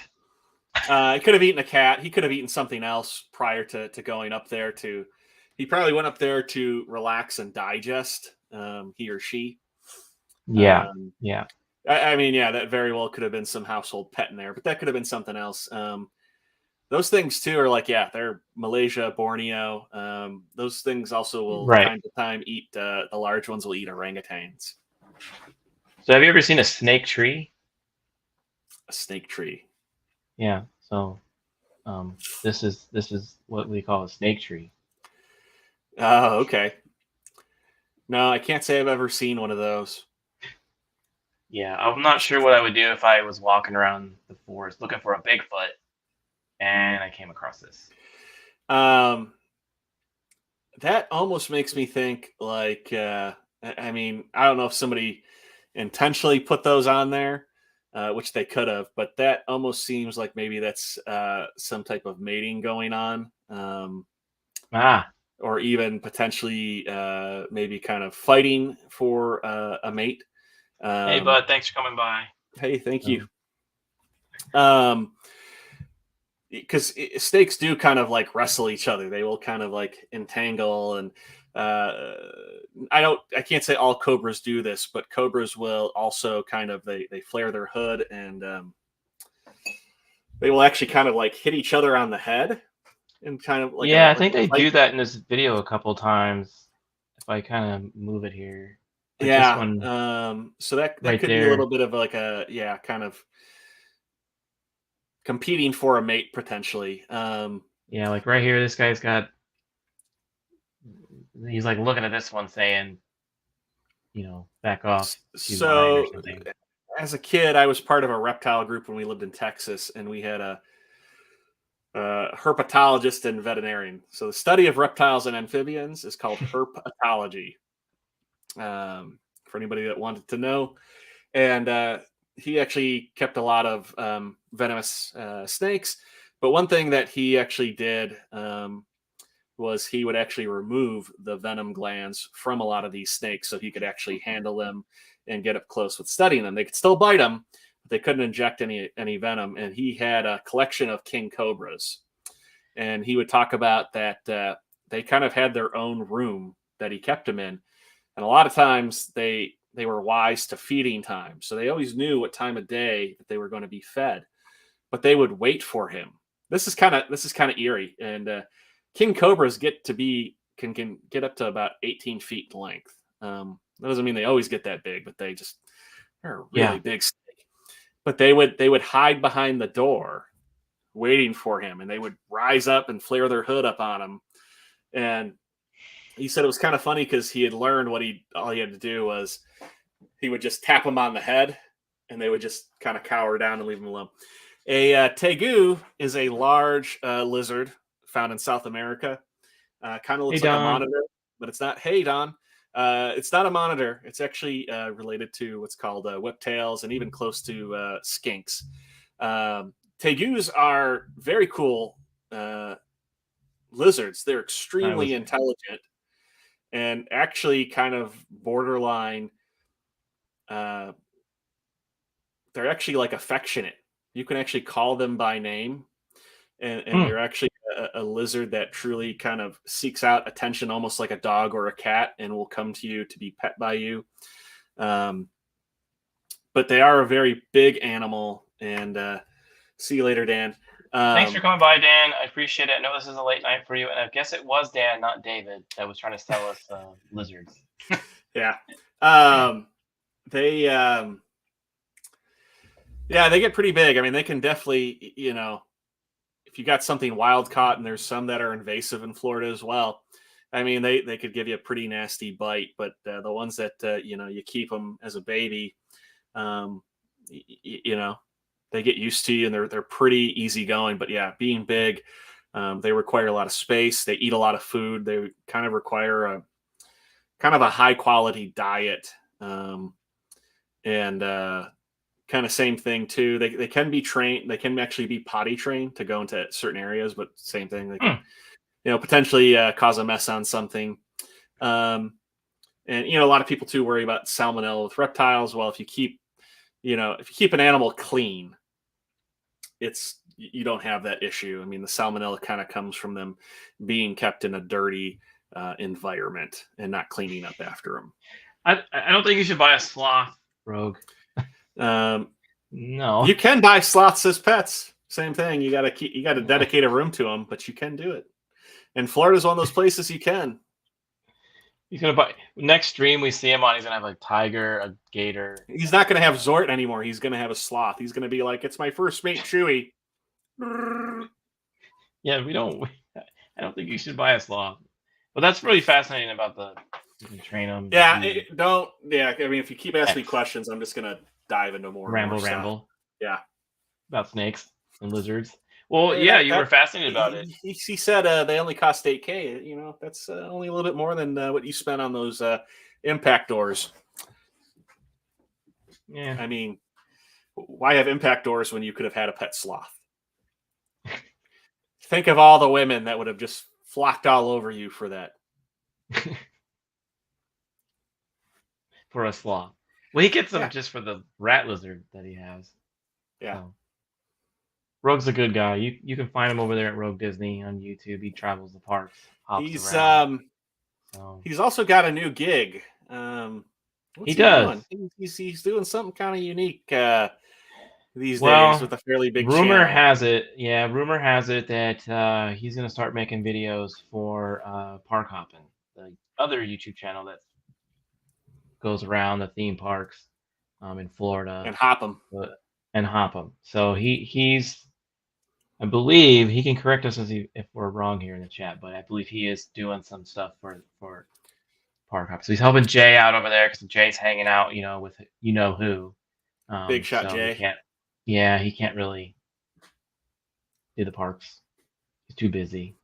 B: It could have eaten a cat. He could have eaten something else prior to going up there to. He probably went up there to relax and digest. He or she.
A: Yeah.
B: Um,
A: Yeah.
B: I mean, yeah, that very well could have been some household pet in there, but that could have been something else. Those things too are like, yeah, they're Malaysia, Borneo. Those things also will
A: Right.
B: time to time eat. The large ones will eat orangutans.
A: So have you ever seen a snake tree?
B: A snake tree.
A: Yeah. So this is what we call a snake tree.
B: Oh, okay. No, I can't say I've ever seen one of those.
A: Yeah, I'm not sure what I would do if I was walking around the forest looking for a Bigfoot and I came across this.
B: That almost makes me think like, I mean, I don't know if somebody intentionally put those on there, which they could have, but that almost seems like maybe that's some type of mating going on. Or even potentially maybe kind of fighting for a mate.
A: Hey, bud, thanks for coming by.
B: Hey, thank you. Because snakes do kind of like wrestle each other. They will kind of like entangle, and I can't say all cobras do this, but cobras will also kind of they flare their hood, and they will actually kind of like hit each other on the head. And kind of like
A: I think they do that in this video a couple times. If I kind of move it here, like
B: yeah.
A: This one
B: so that
A: right
B: could
A: there.
B: be a little bit of like a kind of competing for a mate potentially.
A: Yeah, like right here, this guy's got. He's like looking at this one, saying, back off. She's mine or something.
B: As a kid, I was part of a reptile group when we lived in Texas, and we had a herpetologist and veterinarian. So the study of reptiles and amphibians is called herpetology. For anybody that wanted to know, and he actually kept a lot of venomous snakes. But one thing that he actually did was he would actually remove the venom glands from a lot of these snakes, so he could actually handle them and get up close with studying them. They could still bite them, they couldn't inject any venom, and he had a collection of king cobras, and he would talk about that they kind of had their own room that he kept them in, and a lot of times they were wise to feeding time, so they always knew what time of day that they were going to be fed, but they would wait for him. This is kind of eerie, and king cobras can get up to about 18 feet in length. That doesn't mean they always get that big, but they're a really big snake. But they would hide behind the door, waiting for him, and they would rise up and flare their hood up on him. And he said it was kind of funny because he had learned all he had to do was he would just tap them on the head, and they would just kind of cower down and leave him alone. A tegu is a large lizard found in South America. Kind of looks like a monitor, but it's not. Hey, Don. It's not a monitor. It's actually related to what's called whiptails and even close to skinks. Tegus are very cool lizards. They're extremely intelligent and actually kind of borderline. They're actually like affectionate. You can actually call them by name, and they're actually a lizard that truly kind of seeks out attention, almost like a dog or a cat, and will come to you to be pet by you. But they are a very big animal. And see you later, Dan.
A: Thanks for coming by, Dan. I appreciate it. I know this is a late night for you, and I guess it was Dan, not David, that was trying to sell us lizards.
B: Yeah. They get pretty big. I mean, they can definitely, if you got something wild caught, and there's some that are invasive in Florida as well. I mean, they could give you a pretty nasty bite, but the ones that, you keep them as a baby, they get used to you, and they're pretty easygoing. But yeah, being big, they require a lot of space. They eat a lot of food. They kind of require a high quality diet. And kind of same thing too. They can be trained. They can actually be potty trained to go into certain areas, but same thing. They can, potentially cause a mess on something. And a lot of people too worry about salmonella with reptiles. Well, if you keep an animal clean, you don't have that issue. I mean, the salmonella kind of comes from them being kept in a dirty environment and not cleaning up after them.
A: I don't think you should buy a sloth, Rogue.
B: No,
A: you
B: can buy sloths as pets. Same thing. You got to dedicate a room to them, but you can do it. And Florida's one of those places you can.
A: He's gonna buy next stream we see him on. He's gonna have a tiger, a gator.
B: He's not gonna have Zort anymore. He's gonna have a sloth. He's gonna be like, "It's my first mate, Chewy."
A: Yeah, I don't think you should buy a sloth. But that's really fascinating about you can train them.
B: Yeah, I mean, if you keep asking me questions, I'm just gonna dive into more.
A: Ramble.
B: Yeah,
A: about snakes and lizards. Well, you were fascinated about it.
B: He said they only cost $8K. That's only a little bit more than what you spent on those impact doors.
A: Yeah.
B: I mean, why have impact doors when you could have had a pet sloth? Think of all the women that would have just flocked all over you for that.
A: For a sloth. Well, he gets them just for the rat lizard that he has.
B: Yeah.
A: So. Rogue's a good guy. You can find him over there at Rogue Disney on YouTube. He travels the parks.
B: He's
A: around.
B: He's also got a new gig.
A: He does.
B: Doing? He's doing something kind of unique these days with a fairly big
A: rumor
B: channel.
A: has it that he's going to start making videos for Park Hoppin', the other YouTube channel that goes around the theme parks in Florida.
B: And hop 'em.
A: So he's, I believe, he can correct us if we're wrong here in the chat, but I believe he is doing some stuff for Park Hop. So he's helping Jay out over there because Jay's hanging out, with who.
B: Big shot,
A: so
B: Jay.
A: He can't really do the parks. He's too busy.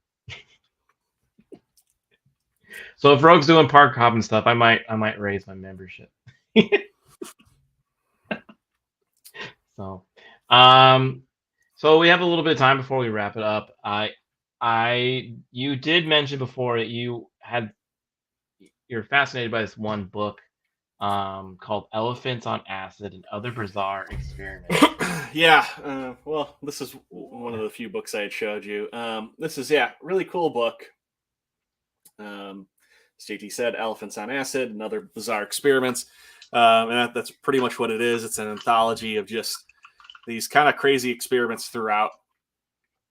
A: So if Rogue's doing Park Hop and stuff, I might raise my membership. So we have a little bit of time before we wrap it up. You did mention before that you're fascinated by this one book called Elephants on Acid and Other Bizarre Experiments.
B: Yeah. Well, this is one of the few books I had showed you. This is really cool book. As JT said, Elephants on Acid and Other Bizarre Experiments. And that's pretty much what it is. It's an anthology of just these kind of crazy experiments throughout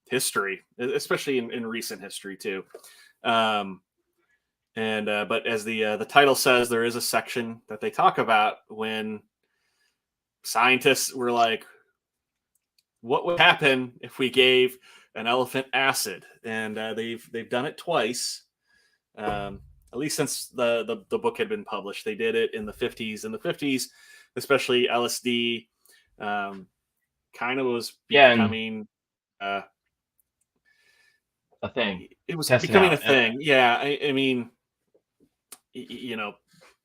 B: history, especially in recent history too. But as the title says, there is a section that they talk about when scientists were like, what would happen if we gave an elephant acid? And they've done it twice. At least since the book had been published. They did it in the 50s. In the 50s, especially LSD kind of was becoming
A: a thing.
B: It was becoming a thing. Yeah. I mean,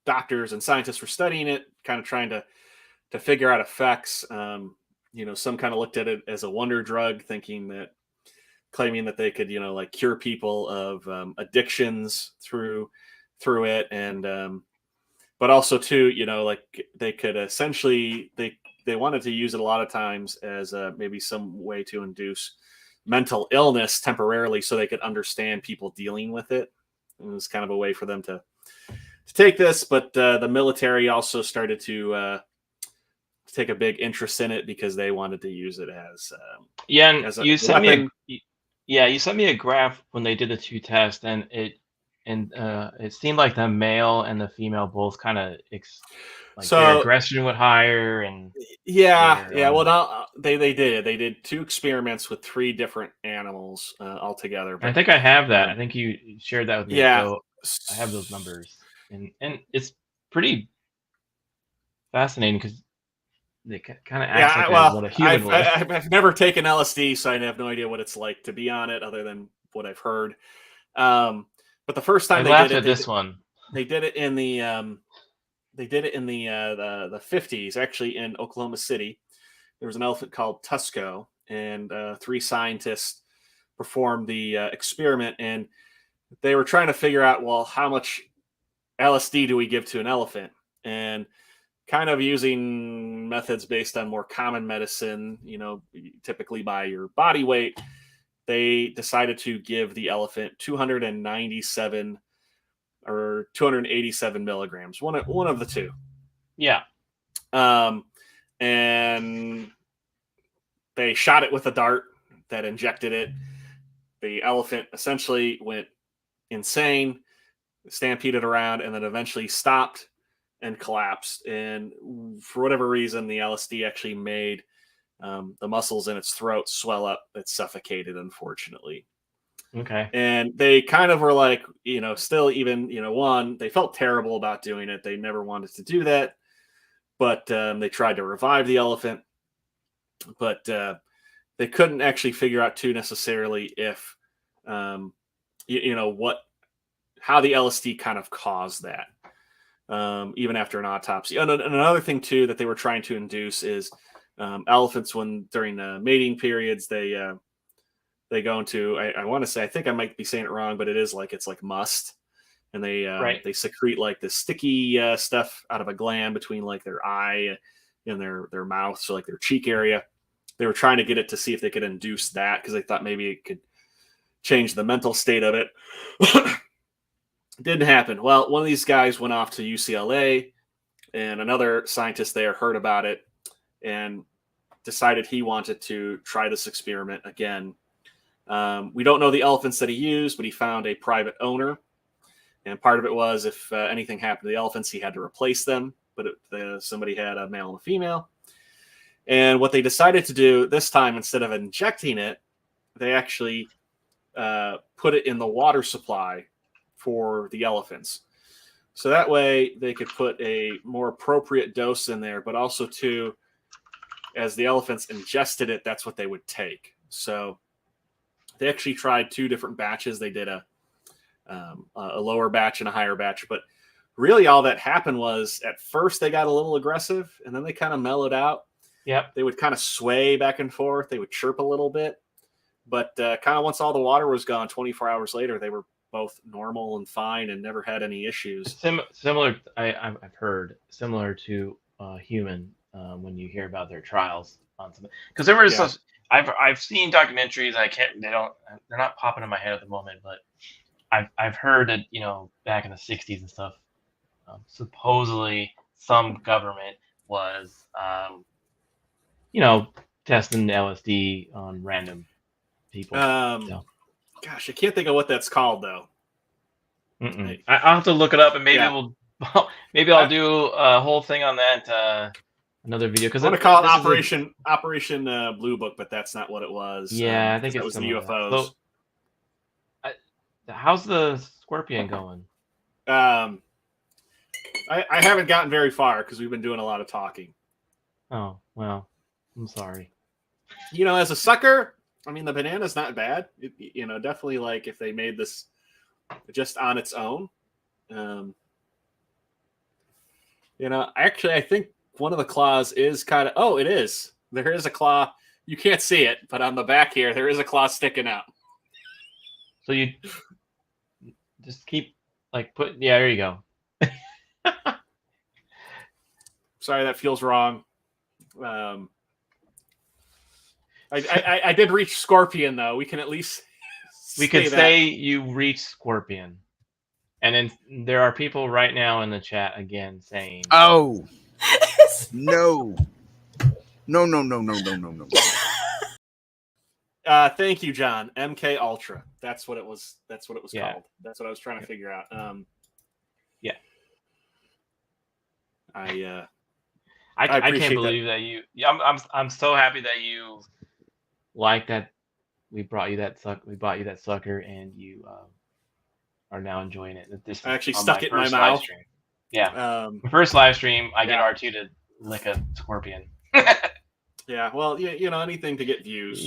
B: doctors and scientists were studying it, kind of trying to figure out effects. Some kind of looked at it as a wonder drug, claiming that they could, cure people of addictions through it. And, but also too, they could essentially, they wanted to use it a lot of times as maybe some way to induce mental illness temporarily so they could understand people dealing with it. It was kind of a way for them to take this, but the military also started to take a big interest in it because they wanted to use it as
A: you sent me a graph when they did the two tests, and it seemed like the male and the female both kind of their aggression went higher, and
B: well, they did two experiments with 3 different animals altogether.
A: I think I have that. I think you shared that with me.
B: Yeah,
A: so I have those numbers, and it's pretty fascinating because they kind of act like what a human would.
B: I've never taken LSD, so I have no idea what it's like to be on it, other than what I've heard. But the first time they did it,
A: they did it
B: they did it in the 50s, actually in Oklahoma City. There was an elephant called Tusco, and 3 scientists performed the experiment, and they were trying to figure out, well, how much LSD do we give to an elephant? And kind of using methods based on more common medicine, typically by your body weight, they decided to give the elephant 297 or 287 milligrams, one of the two.
A: Yeah.
B: And they shot it with a dart that injected it. The elephant essentially went insane, stampeded around, and then eventually stopped and collapsed. And for whatever reason, the LSD actually made the muscles in its throat swell up. It suffocated, unfortunately.
A: Okay.
B: And they kind of were like, still even, one, they felt terrible about doing it. They never wanted to do that. But they tried to revive the elephant. But they couldn't actually figure out too necessarily if, how the LSD kind of caused that. Even after an autopsy. And another thing too that they were trying to induce is elephants, when during the mating periods, they go into, I want to say, I think I might be saying it wrong, but it's like must, and they secrete like this sticky stuff out of a gland between like their eye and their mouth, so like their cheek area. They were trying to get it to see if they could induce that, because they thought maybe it could change the mental state of it. Didn't happen. Well, one of these guys went off to UCLA, and another scientist there heard about it and decided he wanted to try this experiment again. We don't know the elephants that he used, but he found a private owner. And part of it was if anything happened to the elephants, he had to replace them. But somebody had a male and a female. And what they decided to do this time, instead of injecting it, they actually put it in the water supply for the elephants. So that way they could put a more appropriate dose in there, but also too, as the elephants ingested it, that's what they would take. So they actually tried 2 different batches. They did a lower batch and a higher batch, but really all that happened was at first they got a little aggressive, and then they kind of mellowed out.
A: Yep.
B: They would kind of sway back and forth. They would chirp a little bit, but kind of once all the water was gone, 24 hours later, they were both normal and fine and never had any issues.
A: Similar, I've heard, similar to human when you hear about their trials on something. Because there was I've seen documentaries. They're not popping in my head at the moment, but I've heard that back in the 60s and stuff, supposedly some government was testing LSD on random people.
B: Gosh, I can't think of what that's called though.
A: I'll have to look it up, and maybe I'll do a whole thing on that. Another video, because
B: I want to call it Operation Blue Book, but that's not what it was.
A: Yeah, I think it
B: was the UFOs.
A: So, how's the Scorpion going?
B: I haven't gotten very far because we've been doing a lot of talking.
A: Oh well, I'm sorry.
B: As a sucker, I mean, the banana's not bad. Definitely like if they made this just on its own. Actually, I think one of the claws is kind of. Oh, it is. There is a claw. You can't see it, but on the back here, there is a claw sticking out.
A: So you just keep putting. Yeah, there you go.
B: Sorry, that feels wrong. I did reach Scorpion, though. We can at least
A: say you reached Scorpion. And then there are people right now in the chat again saying,
D: "Oh, no.
B: Thank you, John. MK Ultra. That's what it was. That's what it was called. That's what I was trying to figure out.
A: Yeah.
B: I
A: can't believe that you. I'm so happy that you like that. We brought you that sucker, and you are now enjoying it.
B: I actually stuck it in my mouth.
A: Stream. Yeah. My first live stream, I get R2 to lick a scorpion.
B: Yeah. Well, anything to get views.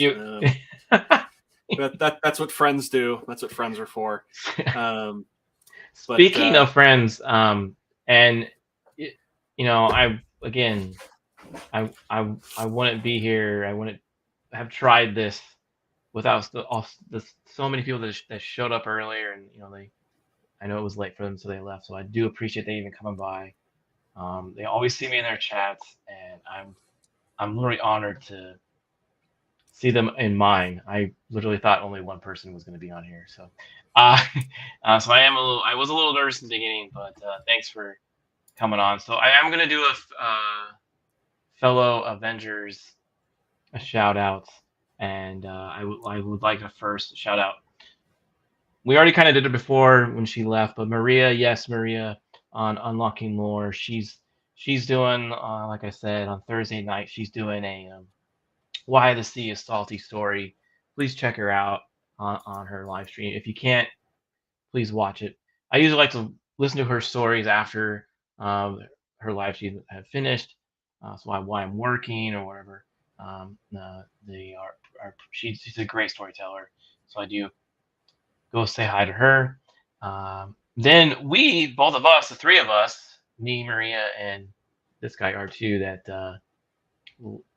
B: That's what friends do. That's what friends are for.
A: Speaking of friends, and I again, I wouldn't be here. I wouldn't have tried this without so many people that showed up earlier, and I know it was late for them, so they left. So I do appreciate they even coming by. They always see me in their chats, and I'm literally honored to see them in mine. I literally thought only one person was going to be on here, so so I was a little nervous in the beginning, but thanks for coming on. So I am going to do a fellow Avengers shout outs, and I would like to first shout out. We already kind of did it before when she left, but Maria, yes, Maria on Unlocking Lore. She's doing, like I said, on Thursday night. She's doing a Why the Sea is Salty story. Please check her out on her live stream. If you can't, please watch it. I usually like to listen to her stories after her live stream have finished. So why I'm working or whatever. She's a great storyteller. So I do go say hi to her. Then both of us, the three of us, me, Maria, and this guy R2, that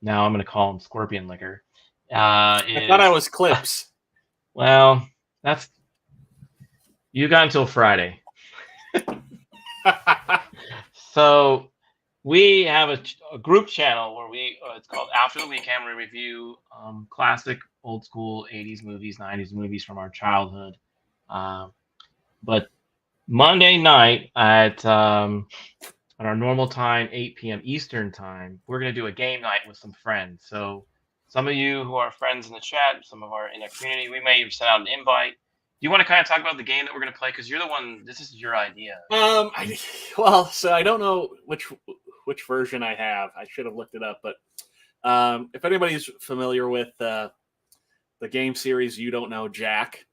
A: now I'm going to call him Scorpion Liquor.
B: I thought I was Clips.
A: Well, you got until Friday. So we have a group channel where it's called After the Weekend. We review classic, old school 80s movies, 90s movies from our childhood. But Monday night at our normal time, 8 p.m. Eastern time, we're going to do a game night with some friends. So some of you who are friends in the chat, some of our in the community, we may send out an invite. Do you want to kind of talk about the game that we're going to play? Because you're the one. This is your idea.
B: So I don't know which version I have. I should have looked it up, but if anybody's familiar with the game series, You Don't Know Jack,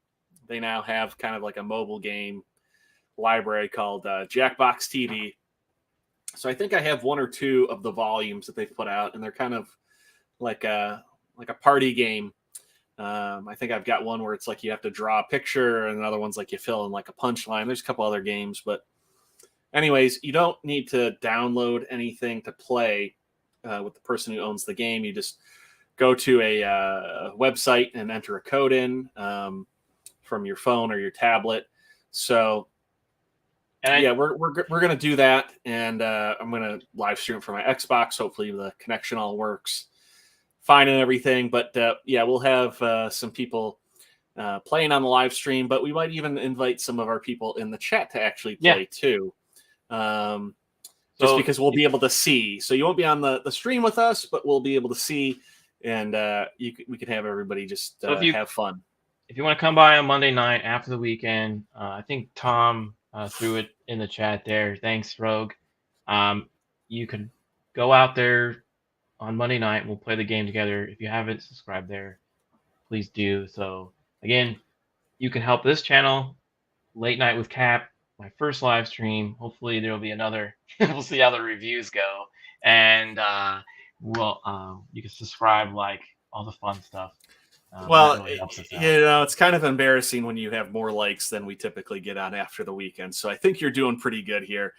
B: they now have kind of like a mobile game library called Jackbox TV. So I think I have one or two of the volumes that they've put out, and they're kind of like a party game. I think I've got one where it's like you have to draw a picture, and another one's like you fill in like a punchline. There's a couple other games, but anyways, you don't need to download anything to play with the person who owns the game. You just go to a website and enter a code in from your phone or your tablet. So we're gonna do that, and I'm gonna live stream from my Xbox. Hopefully the connection all works fine and everything. But we'll have some people playing on the live stream, but we might even invite some of our people in the chat to actually play too. Just because we'll be able to see. So you won't be on the stream with us, but we'll be able to see, and we can have everybody just have fun.
A: If you want to come by on Monday night after the weekend, I think Tom threw it in the chat there. Thanks, Rogue. You can go out there on Monday night. We'll play the game together. If you haven't subscribed there, please do. So again, you can help this channel, Late Night with Cap, my first live stream. Hopefully there will be another. We'll see how the reviews go, and you can subscribe, like all the fun stuff.
B: Really it's kind of embarrassing when you have more likes than we typically get on After the Weekend. So I think you're doing pretty good here.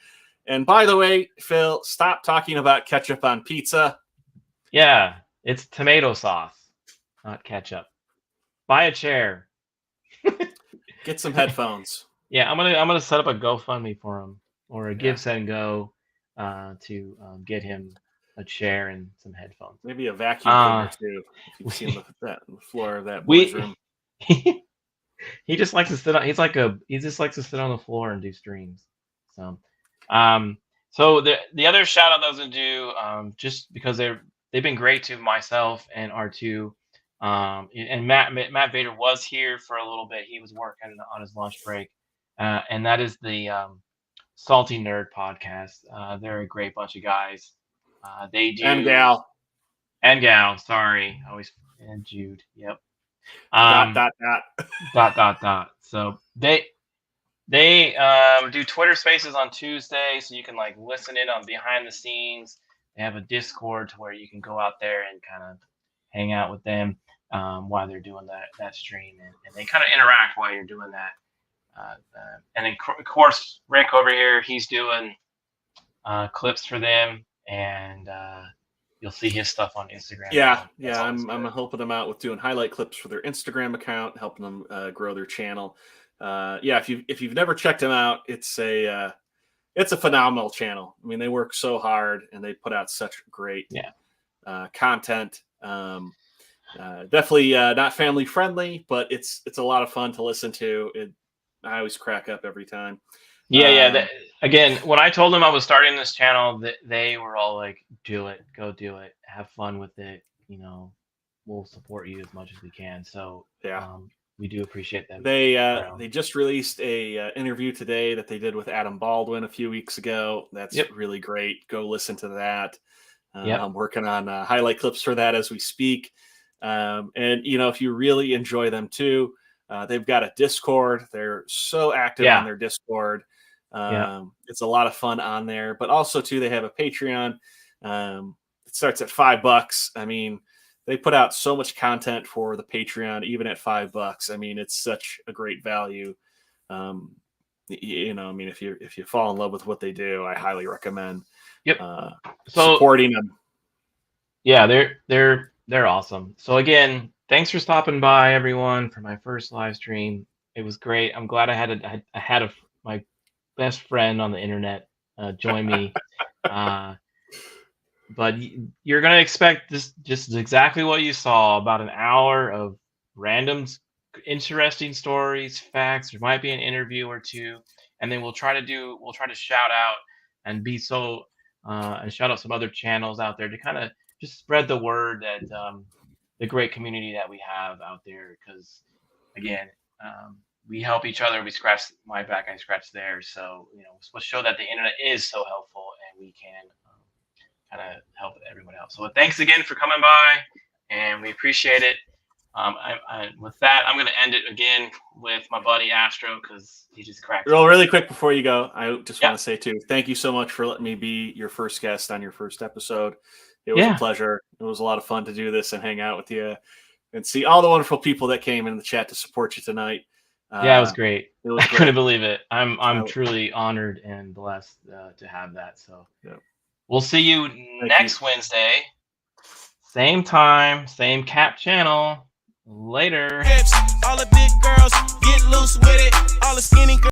B: And by the way, Phil, stop talking about ketchup on pizza.
A: Yeah, it's tomato sauce, not ketchup. Buy a chair.
B: Get some headphones.
A: Yeah, I'm gonna set up a GoFundMe for him, or a Give Send Go to get him a chair and some headphones.
B: Maybe a vacuum cleaner too. If you've seen the floor of that boys' room.
A: He just likes to sit on. He just likes to sit on the floor and do streams. So, so the other shout out that I was gonna do, just because they've been great to myself and R2. And Matt Vader was here for a little bit. He was working on his lunch break, and that is the Salty Nerd podcast. They're a great bunch of guys. They do and gal. Sorry, and Jude. Yep. Dot. So they do Twitter Spaces on Tuesday, so you can like listen in on behind the scenes. They have a Discord to where you can go out there and kind of hang out with them while they're doing that stream, and they kind of interact while you're doing that. And then of course Rick over here, he's doing clips for them, and you'll see his stuff on Instagram.
B: Yeah,
A: That's always
B: I'm
A: good.
B: helping them out with doing highlight clips for their Instagram account, helping them grow their channel. Yeah, if you've never checked them out, it's a phenomenal channel. I mean, they work so hard and they put out such great content. Definitely not family friendly, but it's a lot of fun to listen to. I always crack up every time.
A: Yeah. Again, when I told them I was starting this channel, they were all like, "Do it, go do it, have fun with it. You know, we'll support you as much as we can." So
B: yeah,
A: we do appreciate them.
B: They just released a interview today that they did with Adam Baldwin a few weeks ago. That's really great. Go listen to that. I'm working on highlight clips for that as we speak. And if you really enjoy them too, they've got a Discord. They're so active on their Discord. It's a lot of fun on there, but also too, they have a Patreon. It starts at $5. I mean, they put out so much content for the Patreon, even at $5. I mean, it's such a great value. I mean, if you fall in love with what they do, I highly recommend supporting them.
A: Yeah, they're awesome. So again, thanks for stopping by, everyone, for my first live stream. It was great. I'm glad I had my best friend on the internet join me. But you're gonna expect this just exactly what you saw, about an hour of random, interesting stories, facts. There might be an interview or two, and then we'll try to shout out and and shout out some other channels out there to kind of just spread the word that the great community that we have out there. Because again, we help each other. We scratch my back, I scratch theirs. So we'll show that the internet is so helpful, and we can kind of help everyone out. So thanks again for coming by, and we appreciate it. With that, I'm going to end it again with my buddy Astro, because he just cracked.
B: Really quick before you go, I just want to say too, thank you so much for letting me be your first guest on your first episode. It was a pleasure. It was a lot of fun to do this and hang out with you and see all the wonderful people that came in the chat to support you tonight.
A: It was great. I couldn't believe it. I'm truly honored and blessed to have that. So we'll see you next Wednesday, same time, same cap channel. Later.
C: All the big girls